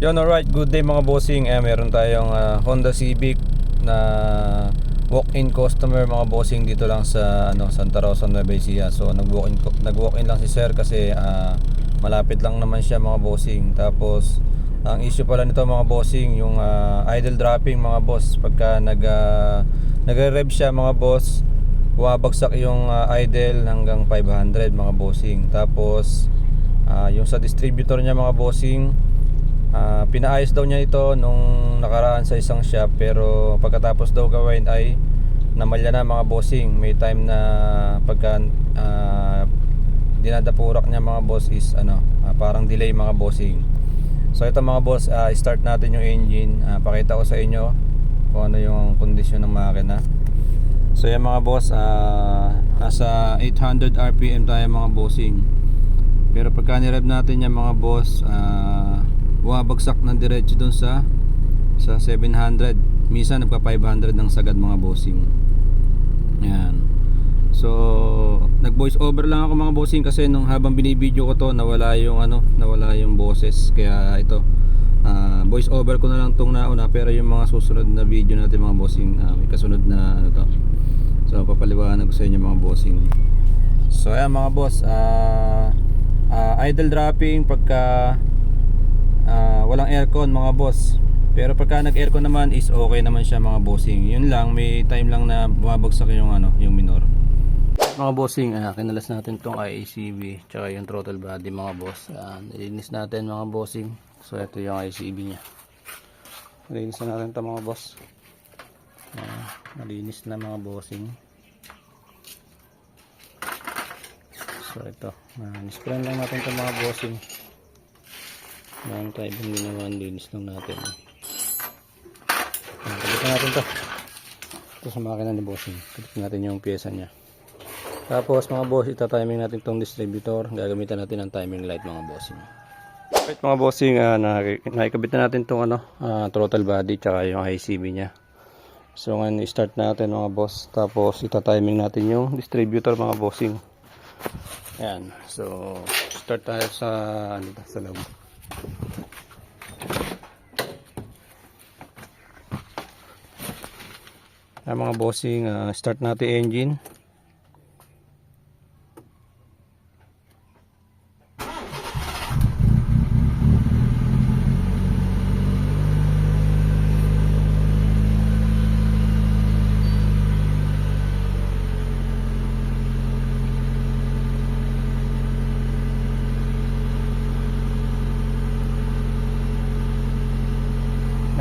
Yun, alright, good day mga bossing. Meron tayong Honda Civic na walk-in customer mga bossing dito lang sa Santa Rosa, Nueva Ecija. So nag-walk-in lang si sir kasi malapit lang naman siya mga bossing. Tapos ang issue pala nito mga bossing, yung idle dropping mga boss. Pagka nagre-rev siya mga boss, bumabagsak yung idle hanggang 500 mga bossing. Tapos yung sa distributor niya mga bossing, pinaayos daw niya ito nung nakaraan sa isang shop, pero pagkatapos daw gawin ay namalya na mga bossing. May time na pagka dinadapurak niya mga boss is parang delay mga bossing. So ito mga boss, start natin yung engine. Pakita ko sa inyo kung ano yung kondisyon ng makina. So yan mga boss, nasa 800 RPM tayo mga bossing. Pero pagka ni-rev natin yan mga boss, bumabagsak ng diretso dun sa 700. Minsan nagpa 500 ng sagad mga bossing. Yan. So nag voice over lang ako mga bossing kasi nung habang binibideo ko to nawala yung boses. Kaya ito voice over ko na lang tong nauna, pero yung mga susunod na video natin mga bossing, may kasunod na to. So papaliwanag ko sa inyo mga bossing. So ayan mga boss, idle dropping pagka walang aircon mga boss. Pero pagka nag-aircon naman is okay naman siya mga bossing. Yun lang, may time lang na bumabagsak yung yung minor. Mga bossing, kinalas natin tong IACV tsaka yung throttle body mga boss. Nilinis natin mga bossing. So ito yung IACV nya. Nilinis na natin ito mga boss. Nalinis na mga bossing. So ito, nispray lang natin ito mga bossing. Ang tayo bang ginawa, linis lang natin. Kabit natin to. Ito sa makina ni bossing. Kabit natin yung pyesa nya. Tapos mga boss, itatiming natin tong distributor. Gagamitan natin ang timing light mga bossing. Right mga bossing, nakikabit na natin tong throttle body tsaka yung ICB nya. So ngayon i-start natin mga boss. Tapos itatiming natin yung distributor mga bossing. Ayan. So start tayo sa loob. Mga bossing, start natin engine.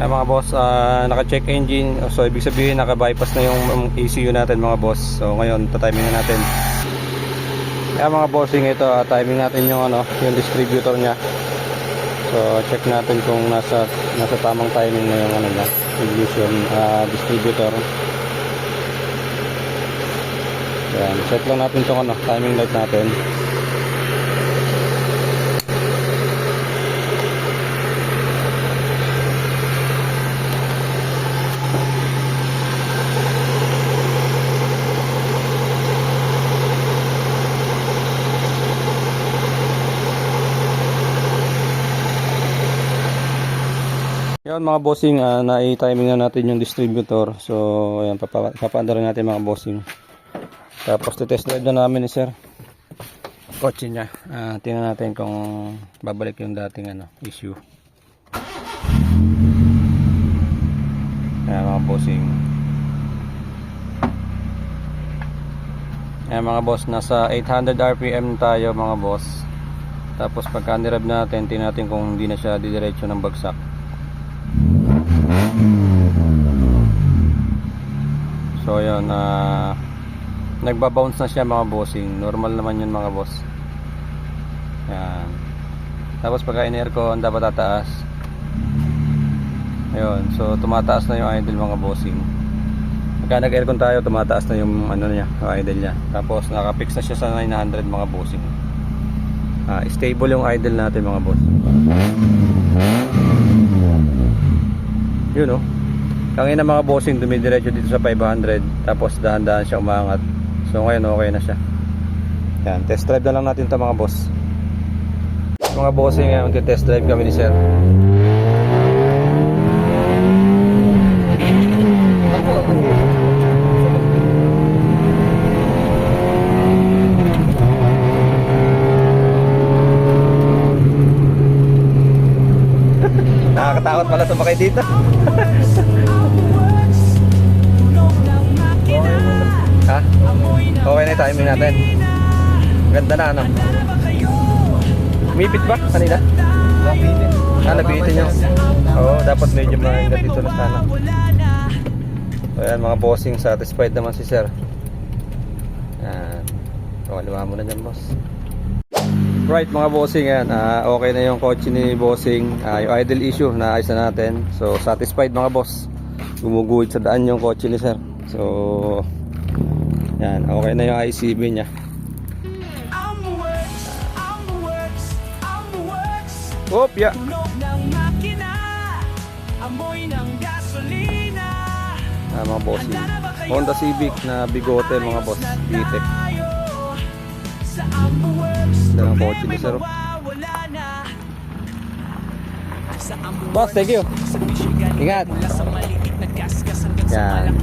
Mga boss, naka-check engine, so ibig sabihin naka-bypass na yung ECU natin mga boss. So ngayon tatiming na natin. Mga bossing, ito timing natin yung yung distributor nya. So check natin kung nasa tamang timing na yung ignition distributor. Yan, set lang natin tong timing light natin. Yan mga bossing, na-timing na natin yung distributor. So ayan, papaanda rin natin mga bossing. Tapos test drive na namin ni sir kotse nya. Tingnan natin kung babalik yung dating issue. Ayan mga bossing. Ayan mga boss, nasa 800 RPM tayo mga boss. Tapos pagka ni-rev natin, tingnan natin kung hindi na siya didiretso ng bagsak. So yun, nagbabounce na siya mga bossing. Normal naman yun mga boss. Yan. Tapos pagka in-aircon, dapat tataas. Ayun, so tumataas na yung idle mga bossing. Pagka nag-aircon tayo, tumataas na yung yung idle nya. Tapos nakapix na siya sa 900 mga bossing. Stable yung idle natin mga boss. Yun Kangina mga bossing, dumidiretso dito sa 500. Tapos dahan-dahan siya umangat. So ngayon okay na siya. Yan, test drive na lang natin ito mga boss. Mga bossing, magte-test drive kami ni sir. Nakakatakot pala sumakay dito. Ha? Okay na yung timing natin. Ganda na ano. Umipit ba kanina? Nabitin nyo. Oo, dapat medyo maingat dito na sana. So ayan mga bossing, satisfied naman si sir. Yan. Kaliwa mo na dyan boss. Right mga bossing, yan. Okay na yung kotse ni bossing. Yung idle issue naayos na natin. So satisfied mga boss. Gumuguhit sa daan yung kotse ni sir. So yan, okay na yung ICB niya. Op, yeah. Mga bossing, Honda Civic na bigote mga boss. Bitek. Ganda ng kotse ni sir. Boss, thank you. Ingat. Yan.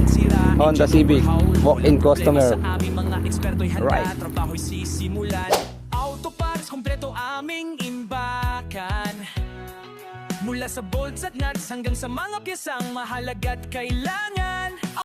Honda Civic, walk-in customer. Right. Auto parts, kompleto aming imbakan. Mula sa bolts at nuts hanggang sa mga piyesang mahalaga at kailangan.